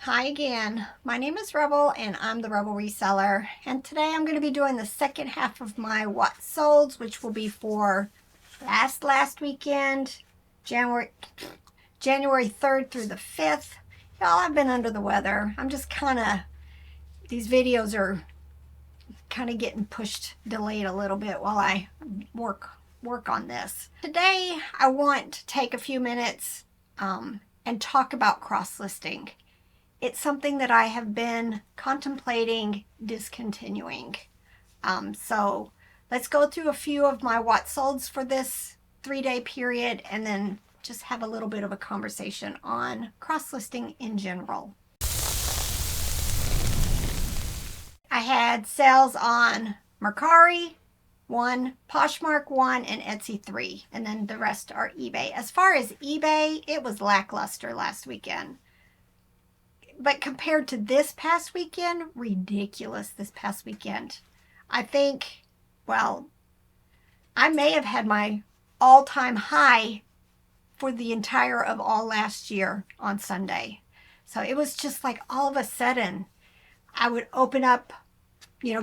Hi again. My name is Rebel and I'm the Rebel Reseller. And today I'm going to be doing the second half of my what solds, which will be for last weekend, January 3rd through the 5th. Y'all, I've been under the weather. I'm just these videos are kind of getting delayed a little bit while I work on this. Today I want to take a few minutes and talk about cross-listing. It's something that I have been contemplating discontinuing. So let's go through a few of my what solds for this 3-day period and then just have a little bit of a conversation on cross-listing in general. I had sales on Mercari 1, Poshmark 1, and Etsy 3, and then the rest are eBay. As far as eBay, it was lackluster last weekend. But compared to this past weekend, ridiculous this past weekend. I think, well, I may have had my all-time high for the entire of all last year on Sunday. So it was just like all of a sudden, I would open up,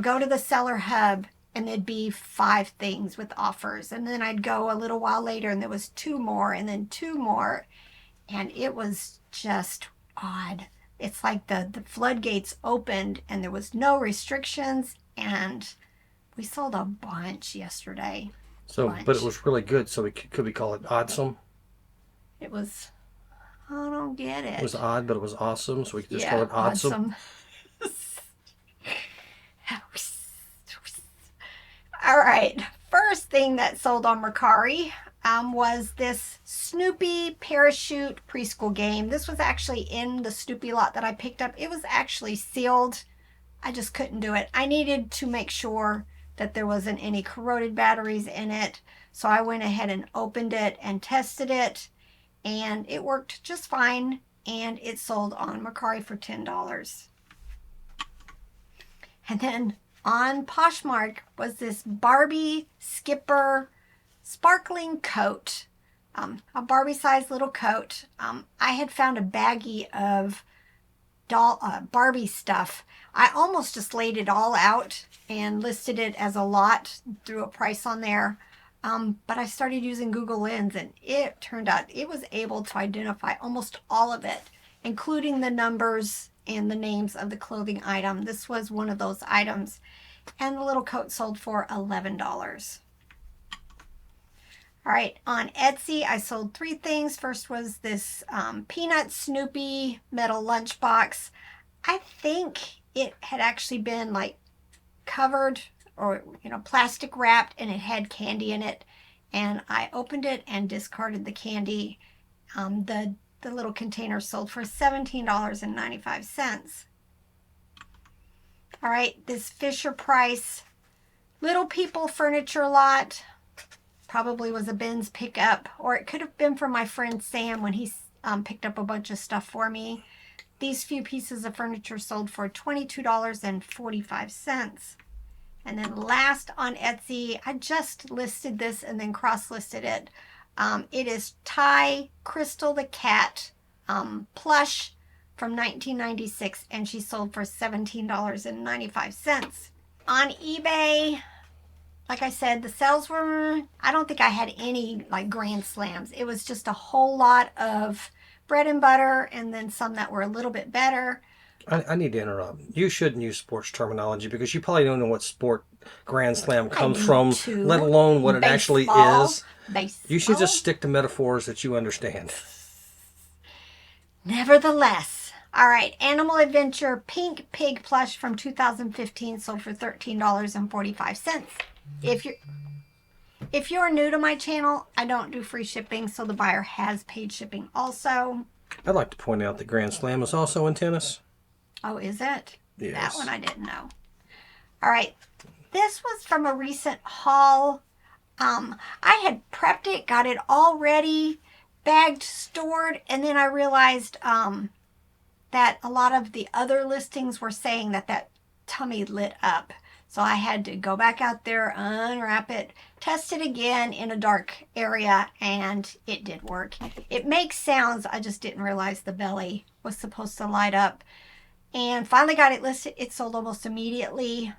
go to the seller hub, and there'd be 5 things with offers. And then I'd go a little while later, and there was 2 more, and then 2 more. And it was just odd. It's like the floodgates opened and there was no restrictions, and we sold a bunch yesterday. But it was really good, so could we call it awesome? It was, I don't get it. It was odd, but it was awesome, so we could just call it awesome. All right, first thing that sold on Mercari was this Snoopy parachute preschool game. This was actually in the Snoopy lot that I picked up. It was actually sealed. I just couldn't do it. I needed to make sure that there wasn't any corroded batteries in it. So I went ahead and opened it and tested it, and it worked just fine, and it sold on Mercari for $10. And then on Poshmark was this Barbie Skipper sparkling coat, a Barbie-sized little coat. I had found a baggie of Barbie stuff. I almost just laid it all out and listed it as a lot, threw a price on there. But I started using Google Lens, and it turned out it was able to identify almost all of it, including the numbers and the names of the clothing item. This was one of those items. And the little coat sold for $11. All right, on Etsy, I sold 3 things. First was this Peanut Snoopy metal lunchbox. I think it had actually been like covered or, plastic wrapped, and it had candy in it. And I opened it and discarded the candy. The little container sold for $17.95. All right, this FisherPrice Little People furniture lot probably was a Ben's pickup, or it could have been from my friend Sam when he picked up a bunch of stuff for me. These few pieces of furniture sold for $22.45. And then last on Etsy, I just listed this and then cross-listed it. It is Tai Crystal the cat plush from 1996, and she sold for $17.95. On eBay, like I said, the sales were, I don't think I had any like grand slams. It was just a whole lot of bread and butter, and then some that were a little bit better. I need to interrupt. You shouldn't use sports terminology because you probably don't know what sport Grand Slam comes from, let alone what it actually is. Baseball. You should just stick to metaphors that you understand. Nevertheless, all right, Animal Adventure Pink Pig Plush from 2015 sold for $13.45. If you're new to my channel, I don't do free shipping, so the buyer has paid shipping also. I'd like to point out that Grand Slam is also in tennis. Oh, is it? Yes. That one I didn't know. All right, this was from a recent haul. I had prepped it, got it all ready, bagged, stored, and then I realized that a lot of the other listings were saying that tummy lit up. So I had to go back out there, unwrap it, test it again in a dark area, and it did work. It makes sounds. I just didn't realize the belly was supposed to light up. And finally got it listed. It sold almost immediately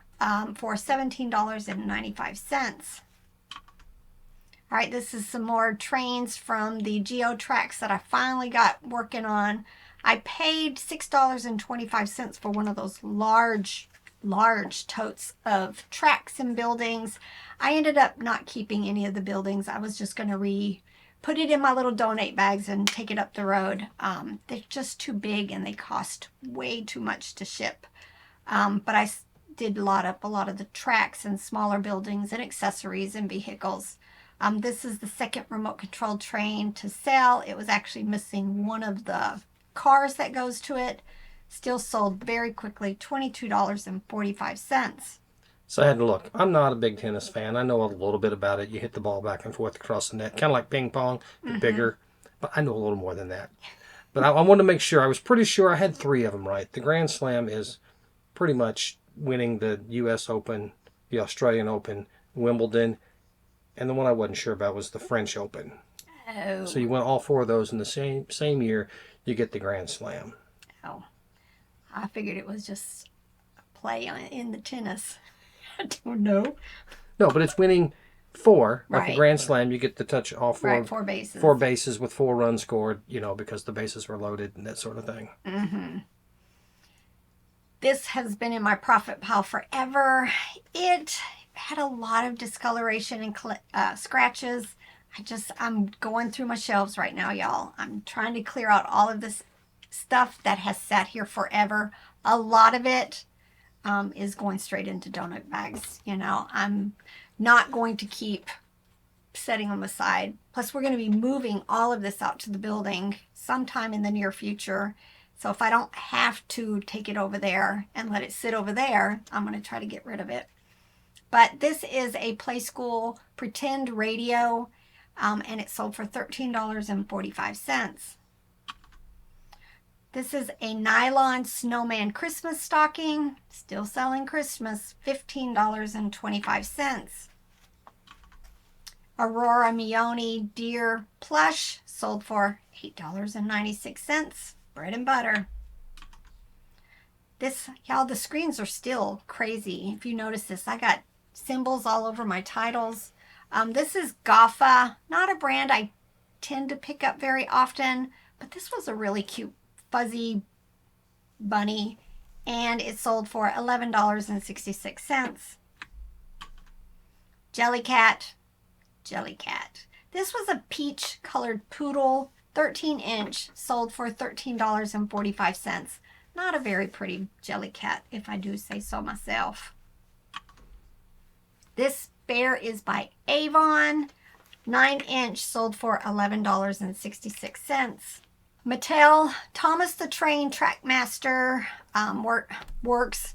for $17.95. All right, this is some more trains from the Geo TRS that I finally got working on. I paid $6.25 for one of those large totes of tracks and buildings. I ended up not keeping any of the buildings. I was just going to put it in my little donate bags and take it up the road. They're just too big and they cost way too much to ship. But I did lot up a lot of the tracks and smaller buildings and accessories and vehicles. This is the second remote control train to sell. It was actually missing one of the cars that goes to it. Still sold very quickly, $22.45. So I had to look. I'm not a big tennis fan. I know a little bit about it. You hit the ball back and forth across the net, kind of like ping pong, but bigger. But I know a little more than that. But I wanted to make sure. I was pretty sure I had 3 of them right. The Grand Slam is pretty much winning the U.S. Open, the Australian Open, Wimbledon, and the one I wasn't sure about was the French Open. Oh. So you win all 4 of those in the same year, you get the Grand Slam. Oh. I figured it was just a play in the tennis. I don't know. No, but it's winning 4. Like Right. a Grand Slam, you get to touch all 4. Right, 4 bases. 4 bases with 4 runs scored, because the bases were loaded and that sort of thing. Mm-hmm. This has been in my profit pile forever. It had a lot of discoloration and scratches. I'm going through my shelves right now, y'all. I'm trying to clear out all of this stuff that has sat here forever. A lot of it is going straight into donut bags. I'm not going to keep setting them aside. Plus, we're going to be moving all of this out to the building sometime in the near future. So if I don't have to take it over there and let it sit over there, I'm going to try to get rid of it. But this is a Play School pretend radio, and it sold for $13.45. This is a Nylon Snowman Christmas stocking, still selling Christmas, $15.25. Aurora Mione Deer Plush sold for $8.96. Bread and butter. Y'all, the screens are still crazy. If you notice this, I got symbols all over my titles. This is Gaffa, not a brand I tend to pick up very often, but this was a really cute fuzzy bunny, and it sold for $11.66. Jellycat. This was a peach colored poodle, 13-inch, sold for $13.45. Not a very pretty Jellycat, if I do say so myself. This bear is by Avon, 9-inch, sold for $11.66. Mattel Thomas the Train Trackmaster works,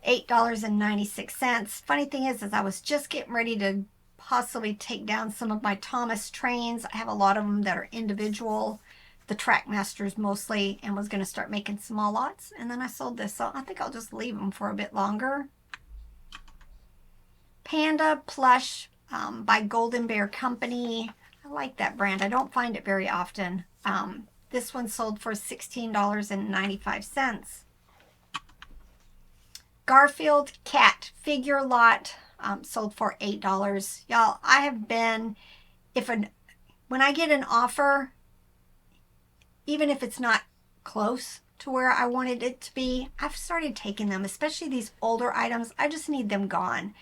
$8.96. Funny thing is I was just getting ready to possibly take down some of my Thomas trains. I have a lot of them that are individual, the Trackmasters mostly, and was going to start making small lots. And then I sold this, so I think I'll just leave them for a bit longer. Panda Plush by Golden Bear Company. I like that brand. I don't find it very often. This one sold for $16.95. Garfield Cat Figure lot sold for $8. Y'all, I have been, when I get an offer, even if it's not close to where I wanted it to be, I've started taking them, especially these older items. I just need them gone.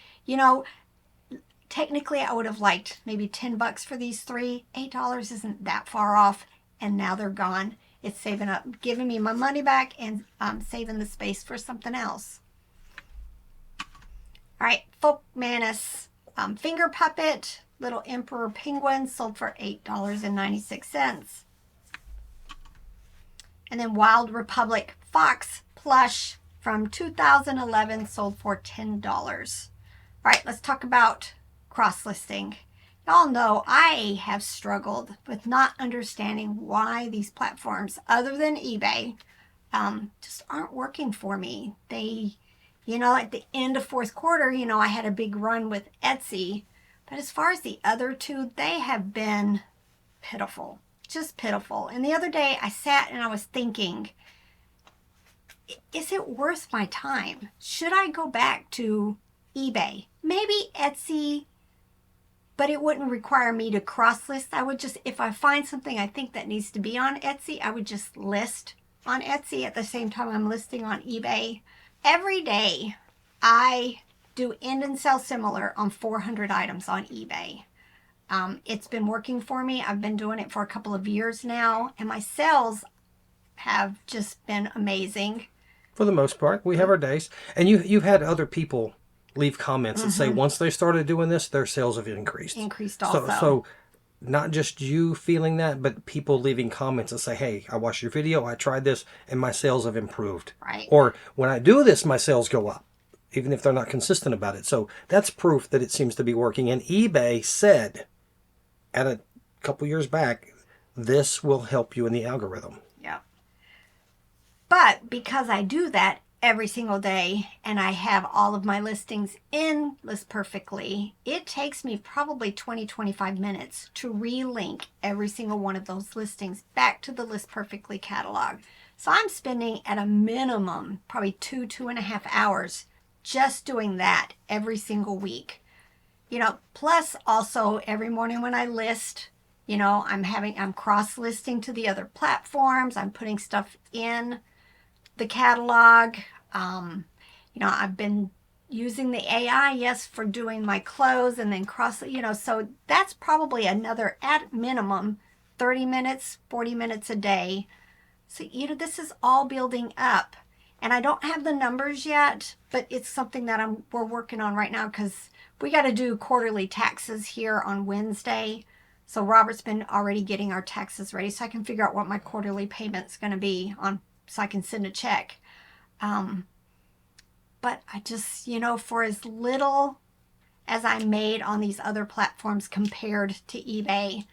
Technically I would have liked maybe $10 for these 3. $8 isn't that far off, and now they're gone. It's saving up, giving me my money back, and saving the space for something else. All right, Folk Manus finger puppet, little emperor penguin, sold for $8.96. And then Wild Republic Fox plush from 2011 sold for $10. All right, let's talk about cross-listing. Y'all know I have struggled with not understanding why these platforms, other than eBay, just aren't working for me. At the end of fourth quarter, I had a big run with Etsy. But as far as the other two, they have been pitiful, just pitiful. And the other day I sat and I was thinking, is it worth my time? Should I go back to eBay? Maybe Etsy, but it wouldn't require me to cross list. I would just, if I find something I think that needs to be on Etsy, I would just list on Etsy at the same time I'm listing on eBay. Every day I do end and sell similar on 400 items on eBay. It's been working for me. I've been doing it for a couple of years now, and my sales have just been amazing. For the most part, we have our days. And you've had other people leave comments that say once they started doing this, their sales have increased. Increased also. So not just you feeling that, but people leaving comments that say, hey, I watched your video, I tried this, and my sales have improved. Right. Or when I do this, my sales go up, even if they're not consistent about it. So that's proof that it seems to be working. And eBay said at a couple years back, this will help you in the algorithm. Yeah. But because I do that every single day and I have all of my listings in List Perfectly, it takes me probably 20-25 minutes to relink every single one of those listings back to the List Perfectly catalog. So I'm spending at a minimum probably 2.5 hours just doing that every single week. Plus also every morning when I list, I'm cross-listing to the other platforms. I'm putting stuff in the catalog. I've been using the AI, yes, for doing my clothes and then so that's probably another, at minimum, 30 minutes, 40 minutes a day. So, this is all building up. And I don't have the numbers yet, but it's something that we're working on right now because we got to do quarterly taxes here on Wednesday. So Robert's been already getting our taxes ready so I can figure out what my quarterly payment's going to be so I can send a check. But I just, for as little as I made on these other platforms compared to eBay,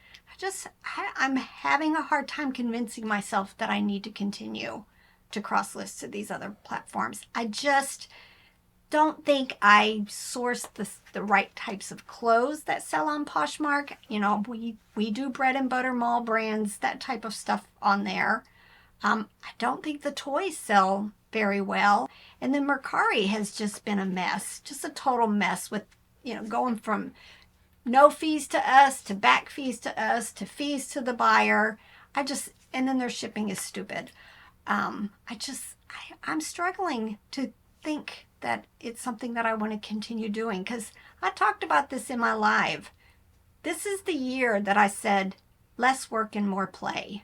I'm having a hard time convincing myself that I need to continue to cross list to these other platforms. I just don't think I source the right types of clothes that sell on Poshmark. We do bread and butter mall brands, that type of stuff on there. I don't think the toys sell very well. And then Mercari has just been a mess, just a total mess with, going from no fees to us, to back fees to us, to fees to the buyer. And then their shipping is stupid. I'm struggling to think that it's something that I want to continue doing because I talked about this in my live. This is the year that I said less work and more play.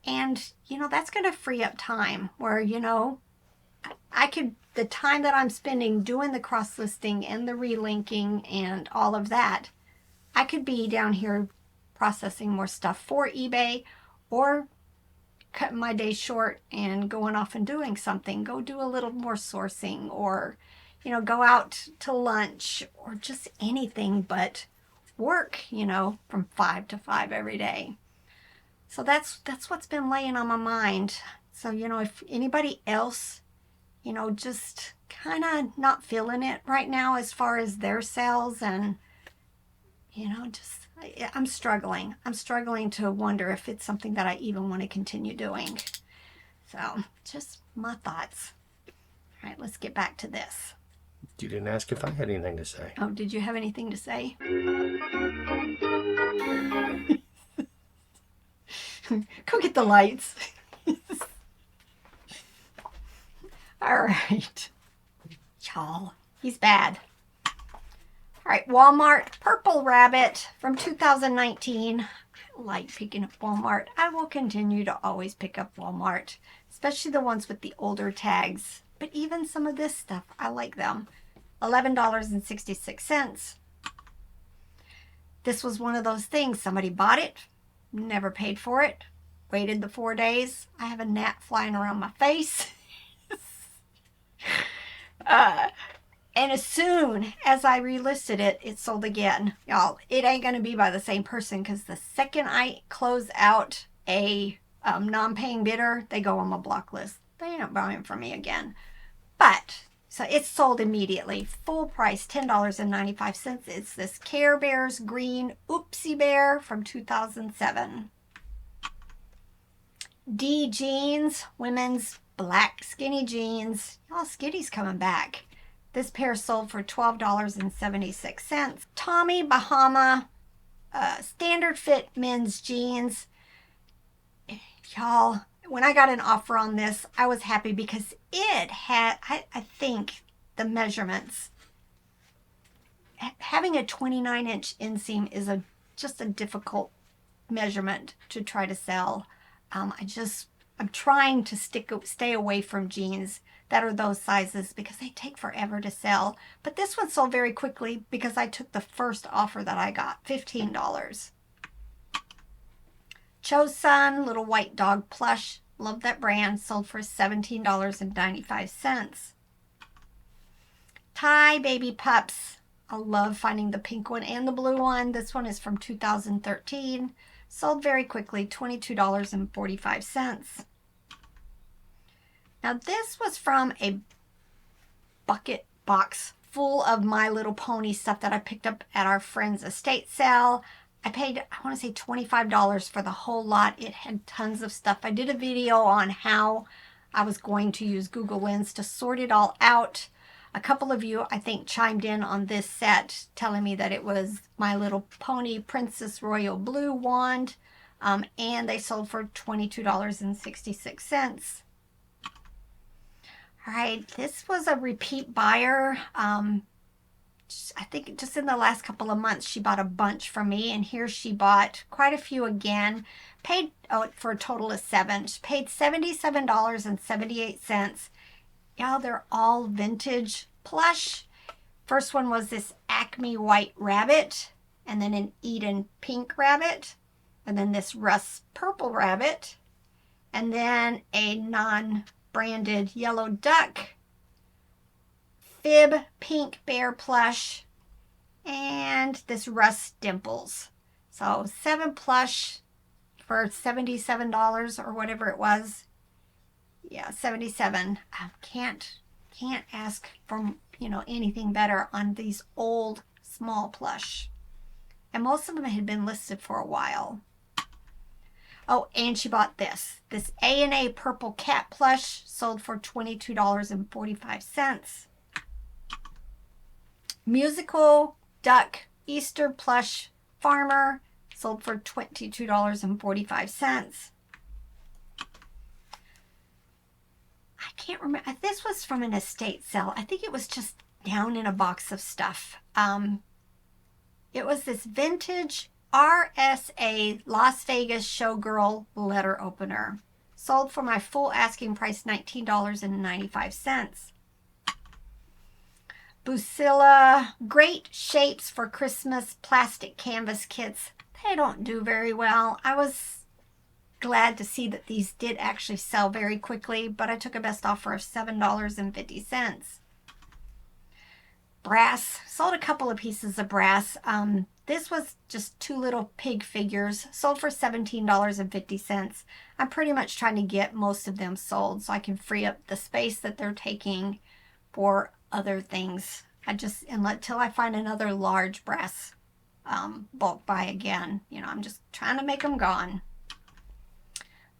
And, that's going to free up time where, the time that I'm spending doing the cross listing and the relinking and all of that, I could be down here processing more stuff for eBay or cutting my day short and going off and doing something. Go do a little more sourcing or, go out to lunch or just anything but work, from 5 to 5 every day. So that's what's been laying on my mind. So, if anybody else, just kind of not feeling it right now as far as their sales and, I'm struggling. I'm struggling to wonder if it's something that I even want to continue doing. So, just my thoughts. All right, let's get back to this. You didn't ask if I had anything to say. Oh, did you have anything to say? Go get the lights. All right. Y'all, he's bad. All right, Walmart Purple Rabbit from 2019. I like picking up Walmart. I will continue to always pick up Walmart, especially the ones with the older tags. But even some of this stuff, I like them. $11.66. This was one of those things. Somebody bought it, never paid for it, waited the 4 days. I have a gnat flying around my face. And as soon as I relisted it, it sold again. Y'all, it ain't going to be by the same person because the second I close out a non-paying bidder, they go on my block list. They ain't buying from me again. But So it's sold immediately. Full price, $10.95. It's this Care Bears green Oopsie Bear from 2007. D jeans, women's black skinny jeans. Oh, skinny's coming back. This pair sold for $12.76. Tommy Bahama standard fit men's jeans. Y'all, when I got an offer on this, I was happy because it had, I think, the measurements. Having a 29-inch inseam is just a difficult measurement to try to sell. I'm trying to stay away from jeans that are those sizes because they take forever to sell. But this one sold very quickly because I took the first offer that I got, $15. Chos Sun little white dog plush. Love that brand. Sold for $17.95. Tai baby pups. I love finding the pink one and the blue one. This one is from 2013. Sold very quickly, $22.45. Now this was from a bucket box full of My Little Pony stuff that I picked up at our friend's estate sale. I paid, I want to say $25 for the whole lot. It had tons of stuff. I did a video on how I was going to use Google Lens to sort it all out. A couple of you, I think, chimed in on this set telling me that it was My Little Pony Princess Royal Blue Wand, and they sold for $22.66. All right, this was a repeat buyer. I think just in the last couple of months, she bought a bunch from me, and here she bought quite a few again. Paid for a total of 7. She paid $77.78. Y'all, they're all vintage plush. First one was this Acme white rabbit, and then an Eden pink rabbit, and then this Russ purple rabbit, and then a non-branded yellow duck, Fib pink bear plush, and this Russ dimples. So 7 plush for $77 or whatever it was. Yeah, 77. I can't ask for, anything better on these old small plush. And most of them had been listed for a while. Oh, and she bought this A&A purple cat plush, sold for $22.45. Musical duck Easter plush farmer, sold for $22.45. I can't remember. This was from an estate sale. I think it was just down in a box of stuff. It was this vintage RSA Las Vegas Showgirl letter opener. Sold for my full asking price, $19.95. Busilla Great Shapes for Christmas plastic canvas kits. They don't do very well. I was glad to see that these did actually sell very quickly, but I took a best offer of $7.50. Brass. Sold a couple of pieces of brass. This was just 2 little pig figures. Sold for $17.50. I'm pretty much trying to get most of them sold so I can free up the space that they're taking for other things. Until I find another large brass bulk buy again. I'm just trying to make them gone.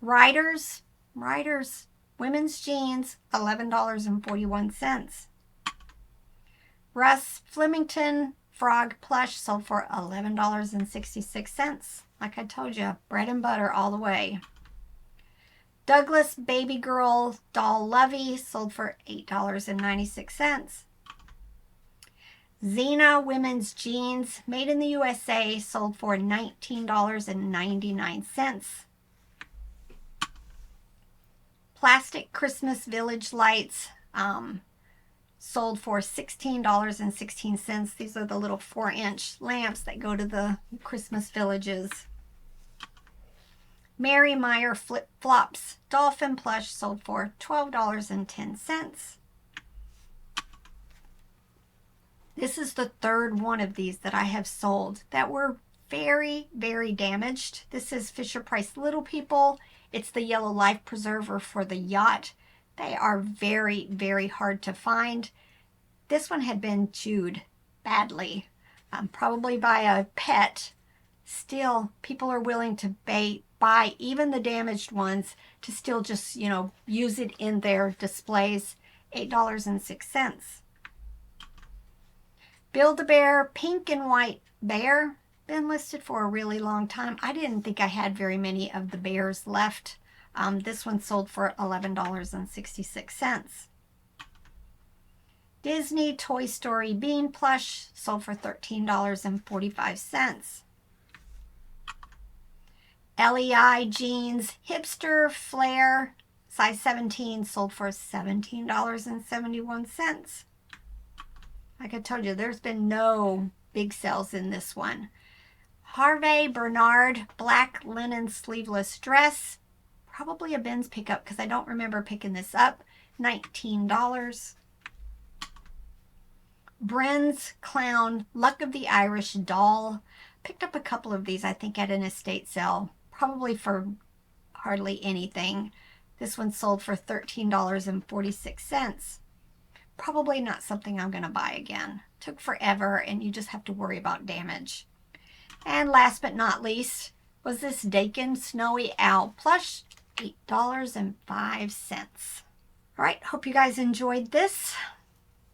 Riders, women's jeans, $11.41. Russ Flemington frog plush sold for $11.66. Like I told you, bread and butter all the way. Douglas baby girl doll Lovey sold for $8.96. Xena women's jeans made in the USA sold for $19.99. Plastic Christmas Village lights sold for $16.16. These are the little 4-inch lamps that go to the Christmas villages. Mary Meyer flip-flops Dolphin Plush sold for $12.10. This is the third one of these that I have sold that were very, very damaged. This is FisherPrice Little People. It's the yellow life preserver for the yacht. They are very, very hard to find. This one had been chewed badly, probably by a pet. Still, people are willing to buy even the damaged ones to still just, use it in their displays. $8.06. Build-A-Bear Pink and White Bear. Been listed for a really long time. I didn't think I had very many of the bears left. This one sold for $11.66. Disney Toy Story Bean Plush sold for $13.45. LEI Jeans Hipster Flare size 17 sold for $17.71. Like I told you, there's been no big sales in this one. Harvey Bernard Black Linen Sleeveless Dress. Probably a Ben's pickup because I don't remember picking this up. $19. Bren's Clown Luck of the Irish Doll. Picked up a couple of these, I think, at an estate sale. Probably for hardly anything. This one sold for $13.46. Probably not something I'm going to buy again. Took forever, and you just have to worry about damage. And last but not least was this Dakin Snowy Owl Plush, $8.05. All right, hope you guys enjoyed this.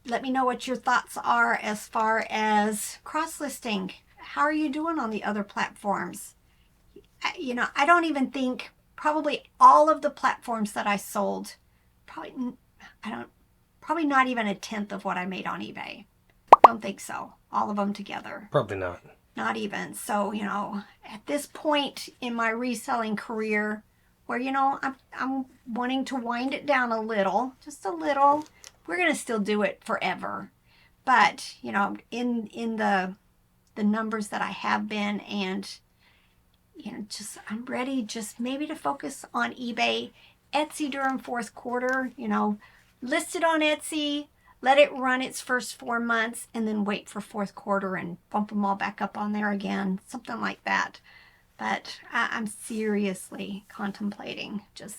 Let me know what your thoughts are as far as cross-listing. How are you doing on the other platforms? I don't even think probably all of the platforms that I sold, probably not even a tenth of what I made on eBay. Don't think so. All of them together. Probably not. Not even. So, at this point in my reselling career where, I'm wanting to wind it down a little, just a little, we're going to still do it forever. But, in the numbers that I have been, and, I'm ready just maybe to focus on eBay, Etsy during fourth quarter, list it on Etsy, let it run its first 4 months, and then wait for fourth quarter and bump them all back up on there again, something like that. But I'm seriously contemplating just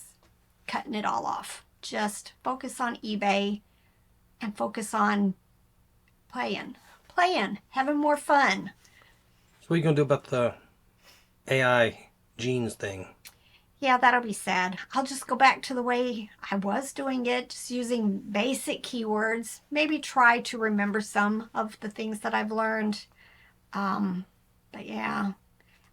cutting it all off. Just focus on eBay and focus on playing, having more fun. So what are you going to do about the AI jeans thing? Yeah, that'll be sad. I'll just go back to the way I was doing it, just using basic keywords. Maybe try to remember some of the things that I've learned. But yeah,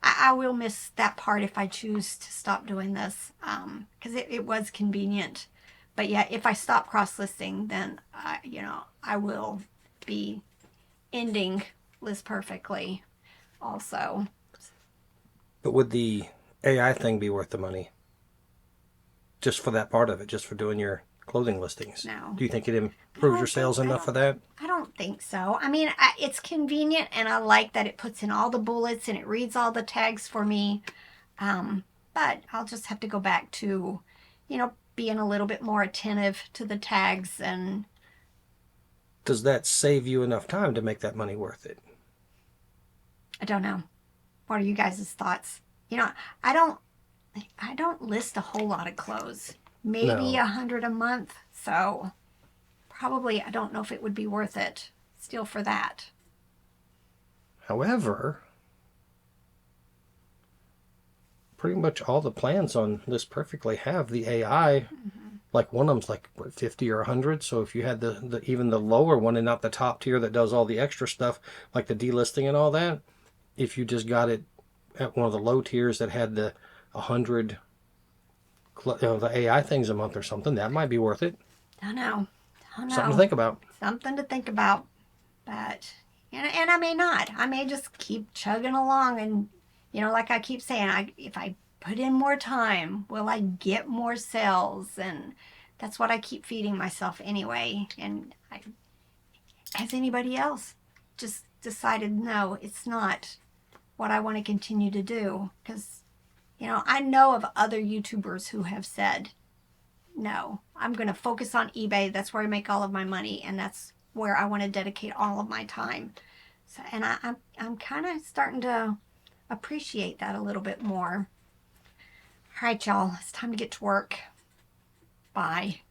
I will miss that part if I choose to stop doing this, because it was convenient. But yeah, if I stop cross-listing, then, I will be ending List Perfectly also. But would the AI thing be worth the money? Just for that part of it, just for doing your clothing listings? No. Do you think it improves your sales enough for that? I don't think so. I mean, it's convenient, and I like that it puts in all the bullets and it reads all the tags for me. But I'll just have to go back to, being a little bit more attentive to the tags. And does that save you enough time to make that money worth it? I don't know. What are you guys' thoughts? I don't list a whole lot of clothes. Maybe 100 a month. So probably I don't know if it would be worth it still for that. However, pretty much all the plans on List Perfectly have the AI. Mm-hmm. Like one of them's like what, 50 or 100. So if you had the even the lower one and not the top tier that does all the extra stuff like the delisting and all that, if you just got it at one of the low tiers that had the 100 the AI things a month or something, that might be worth it. Don't know. Something to think about. Something to think about. But and I may not. I may just keep chugging along, and like I keep saying, if I put in more time, will I get more sales? And that's what I keep feeding myself anyway. And has anybody else just decided, no, it's not what I want to continue to do? Because I know of other YouTubers who have said, no, I'm going to focus on eBay. That's where I make all of my money, and that's where I want to dedicate all of my time. So, and I'm kind of starting to appreciate that a little bit more. All right, y'all, it's time to get to work. Bye.